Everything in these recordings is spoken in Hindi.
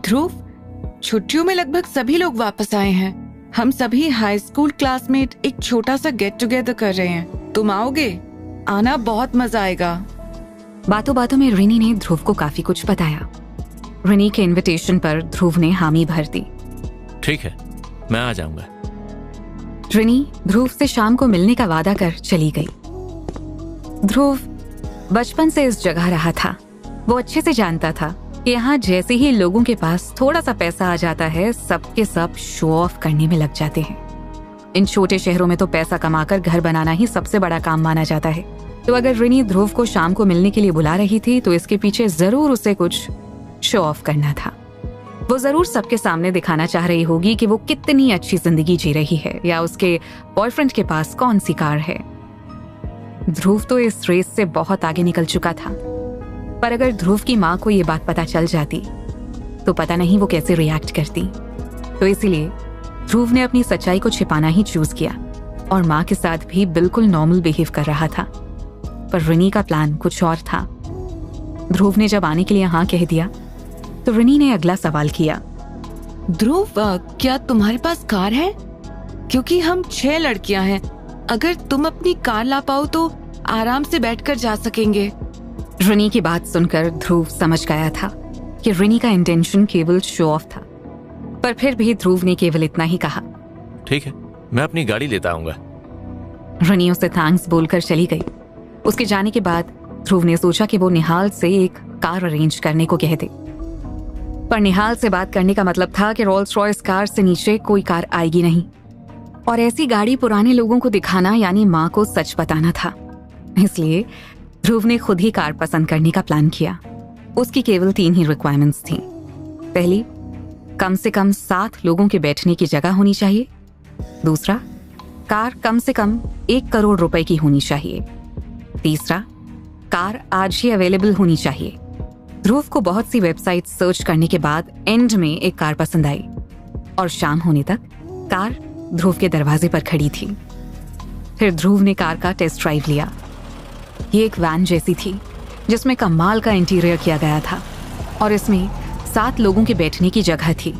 ध्रुव, छुट्टियों में लगभग सभी लोग वापस आए हैं। हम सभी हाई स्कूल क्लासमेट एक छोटा सा गेट टुगेदर कर रहे हैं। तुम आओगे? आना, बहुत मजा आएगा। बातों बातों में रिनी ने ध्रुव को काफी कुछ बताया। रिनी के इनविटेशन पर ध्रुव ने हामी भर दी। ठीक है, मैं आ जाऊंगा। रिनी ध्रुव से शाम को मिलने का वादा कर चली गई। ध्रुव बचपन से इस जगह रहा था। वो अच्छे से जानता था कि यहाँ जैसे ही लोगों के पास थोड़ा सा पैसा आ जाता है, सबके सब शो ऑफ करने में लग जाते हैं। इन छोटे शहरों में तो पैसा कमाकर घर बनाना ही सबसे बड़ा काम माना जाता है। तो अगर रिनी ध्रुव को शाम को मिलने के लिए बुला रही थी तो इसके पीछे जरूर उसे कुछ शो ऑफ करना था। वो जरूर सबके सामने दिखाना चाह रही होगी कि वो कितनी अच्छी जिंदगी जी रही है, या उसके बॉयफ्रेंड के पास कौन सी कार है। ध्रुव तो इस रेस से बहुत आगे निकल चुका था, पर अगर ध्रुव की माँ को ये बात पता चल जाती तो पता नहीं वो कैसे रिएक्ट करती। तो इसीलिए ध्रुव ने अपनी सच्चाई को छिपाना ही चूज किया और माँ के साथ भी बिल्कुल नॉर्मल बिहेव कर रहा था। पर रिनी का प्लान कुछ और था। ध्रुव ने जब आने के लिए हाँ कह दिया तो रिनी ने अगला सवाल किया। ध्रुव, क्या तुम्हारे पास कार है? क्योंकि हम 6 लड़कियां हैं। अगर तुम अपनी कार ला पाओ तो आराम से बैठकर जा सकेंगे। रिनी की बात सुनकर ध्रुव समझ गया था कि रिनी का इंटेंशन केवल शो ऑफ था, पर फिर भी ध्रुव ने केवल इतना ही कहा, ठीक है, मैं अपनी गाड़ी लेता आऊंगा। रिनी उसे थैंक्स बोलकर चली गई। उसके जाने के बाद ध्रुव ने सोचा कि वो निहाल से एक कार अरेंज करने को कह दे, पर निहाल से बात करने का मतलब था कि रोल्स रॉयस कार से नीचे कोई कार आएगी नहीं, और ऐसी गाड़ी पुराने लोगों को दिखाना यानी माँ को सच बताना था। इसलिए ध्रुव ने खुद ही कार पसंद करने का प्लान किया। उसकी केवल 3 ही रिक्वायरमेंट्स थी। पहली, कम से कम 7 लोगों के बैठने की जगह होनी चाहिए। दूसरा, कार कम से कम 1 करोड़ रुपए की होनी चाहिए। तीसरा, कार आज ही अवेलेबल होनी चाहिए। ध्रुव को बहुत सी वेबसाइट सर्च करने के बाद एंड में एक कार पसंद आई और शाम होने तक कार ध्रुव के दरवाजे पर खड़ी थी। फिर ध्रुव ने कार का टेस्ट ड्राइव लिया। ये एक वैन जैसी थी जिसमें कमाल का इंटीरियर किया गया था और इसमें 7 लोगों के बैठने की जगह थी।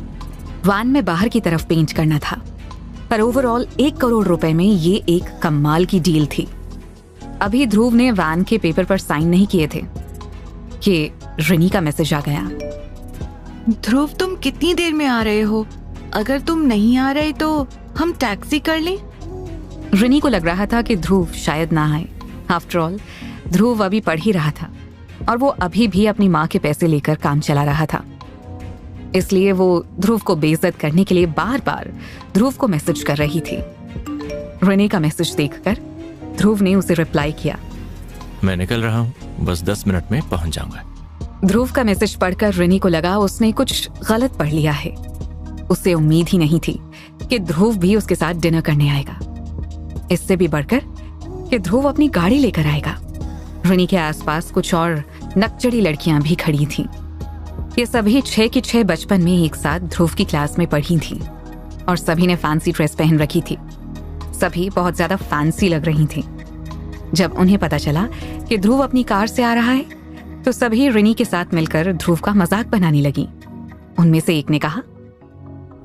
वैन में बाहर की तरफ पेंट करना था, पर ओवरऑल 1 करोड़ रुपए में ये एक कमाल की डील थी। अभी ध्रुव ने वैन के पेपर पर साइन नहीं किए थे कि रिनी का मैसेज आ गया। ध्रुव, तुम कितनी देर में आ रहे हो? अगर तुम नहीं आ रहे तो हम टैक्सी कर लें? रिनी को लग रहा था कि ध्रुव शायद ना आए। आफ्टर ऑल ध्रुव अभी पढ़ ही रहा था और वो अभी भी अपनी माँ के पैसे लेकर काम चला रहा था। इसलिए वो ध्रुव को बेइज्जत करने के लिए बार बार ध्रुव को मैसेज कर रही थी। रिनी का मैसेज देखकर ध्रुव ने उसे रिप्लाई किया, मैं निकल रहा हूँ, बस 10 मिनट में पहुंच जाऊंगा। ध्रुव का मैसेज पढ़कर रिनी को लगा उसने कुछ गलत पढ़ लिया है। उसे उम्मीद ही नहीं थी कि ध्रुव भी उसके साथ डिनर करने आएगा। इससे भी बढ़कर कि ध्रुव अपनी गाड़ी लेकर आएगा। रिनी के आसपास कुछ और नकचड़ी लड़कियां भी खड़ी थीं। ये सभी 6 की 6 बचपन में एक साथ ध्रुव की क्लास में पढ़ी थीं और सभी ने फैंसी ड्रेस पहन रखी थी। सभी बहुत ज्यादा फैंसी लग रही थीं। जब उन्हें पता चला कि ध्रुव अपनी कार से आ रहा है तो सभी रिनी के साथ मिलकर ध्रुव का मजाक बनाने लगी। उनमें से एक ने कहा,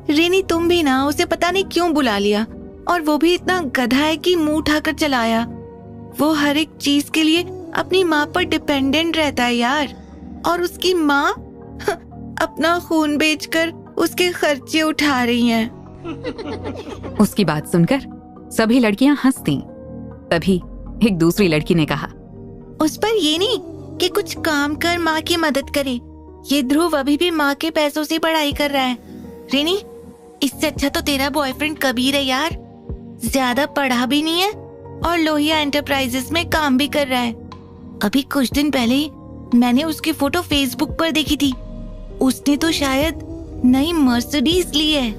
रिनी, तुम भी ना, उसे पता नहीं क्यों बुला लिया, और वो भी इतना गधा है कि मुंह उठाकर चला आया। वो हर एक चीज के लिए अपनी माँ पर डिपेंडेंट रहता है यार, और उसकी माँ अपना खून बेचकर उसके खर्चे उठा रही हैं। उसकी बात सुनकर सभी लड़कियां हंस दीं। तभी एक दूसरी लड़की ने कहा, उस पर ये नहीं कि कुछ काम कर माँ की मदद करे। ये ध्रुव अभी भी माँ के पैसों से पढ़ाई कर रहा है। रिनी, इससे अच्छा तो तेरा बॉयफ्रेंड कबीर है यार। ज्यादा पढ़ा भी नहीं है और लोहिया एंटरप्राइजेस में काम भी कर रहा है। अभी कुछ दिन पहले मैंने उसकी फोटो फेसबुक पर देखी थी। उसने तो शायद नई मर्सिडीज ली है।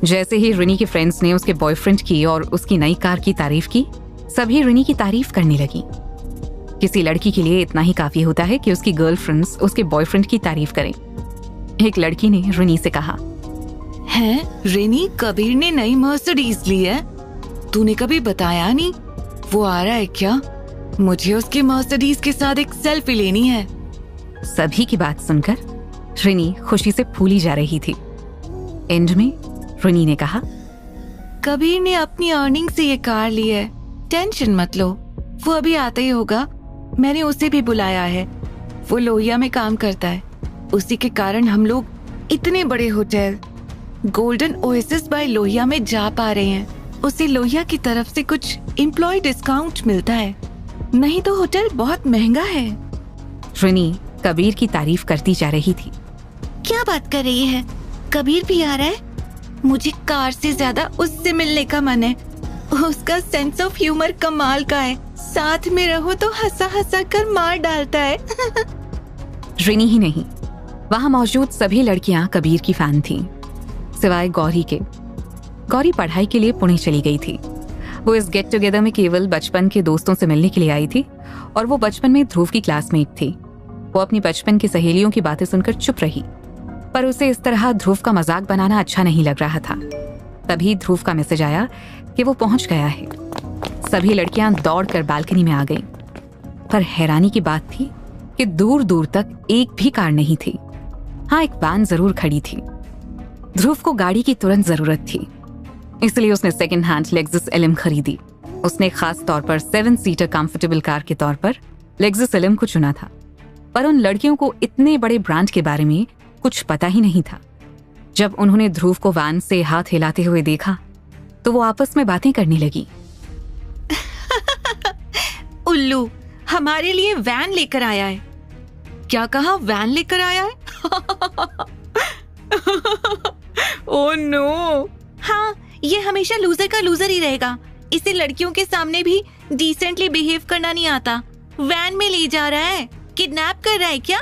जैसे ही रिनी के फ्रेंड्स ने उसके बॉयफ्रेंड की और उसकी नई कार की तारीफ की, सभी रिनी की तारीफ करने लगी। किसी लड़की के लिए इतना ही काफी होता है कि उसकी गर्लफ्रेंड्स उसके बॉयफ्रेंड की तारीफ करें। एक लड़की ने रिनी से कहा, है रिनी, कबीर ने नई मर्सिडीज ली है। तूने कभी बताया नहीं। वो आ रहा है क्या? मुझे उसके मर्सिडीज के साथ एक सेल्फी लेनी है। सभी की बात सुनकर रिनी खुशी से फूली जा रही थी। एंड में रिनी ने कहा, कबीर ने अपनी अर्निंग से ये कार ली है, टेंशन मत लो, वो अभी आता ही होगा। मैंने उसे भी बुलाया है, वो लोहिया में काम करता है। उसी के कारण हम लोग इतने बड़े hotel Golden Oasis by Lohia में जा पा रहे हैं। उसे लोहिया की तरफ से कुछ एम्प्लॉय डिस्काउंट मिलता है, नहीं तो होटल बहुत महंगा है। रिनी कबीर की तारीफ करती जा रही थी। क्या बात कर रही है, कबीर भी आ रहा है? मुझे कार से ज्यादा उससे मिलने का मन है। उसका सेंस ऑफ ह्यूमर कमाल का है, साथ में रहो तो हंसा हंसा कर मार डालता है। रिनी ही नहीं, वहां मौजूद सभी लड़कियां कबीर की फैन थीं, सिवाय गौरी के। गौरी पढ़ाई के लिए पुणे चली गई थी। वो इस गेट टुगेदर में केवल बचपन के दोस्तों से मिलने के लिए आई थी और वो बचपन में ध्रुव की क्लासमेट थी। वो अपनी बचपन की सहेलियों की बातें सुनकर चुप रही, पर उसे इस तरह ध्रुव का मजाक बनाना अच्छा नहीं लग रहा था। तभी ध्रुव का मैसेज आया कि वो पहुंच गया है। सभी लड़कियां दौड़कर बालकनी में आ गईं, पर हैरानी की बात थी कि दूर दूर तक एक भी कार नहीं थी। हाँ, एक वैन जरूर खड़ी थी। ध्रुव को गाड़ी की तुरंत जरूरत थी, इसलिए उसने सेकंड हैंड लेक्सस एलएम खरीदी। उसने खास तौर पर 7 सीटर कंफर्टेबल कार के तौर पर लेक्सस एलएम को चुना था, पर उन लड़कियों को इतने बड़े ब्रांड के बारे में कुछ पता ही नहीं था। जब उन्होंने ध्रुव को वैन से हाथ हिलाते हुए देखा तो वो आपस में बातें करने लगी। उल्लू हमारे लिए वैन लेकर आया है। क्या कहा, वैन लेकर आया है? Oh no. हाँ, ये हमेशा लूजर का लूजर ही रहेगा। इसे लड़कियों के सामने भी डिसेंटली बिहेव करना नहीं आता। वैन में ले जा रहा है, किडनैप कर रहा है क्या?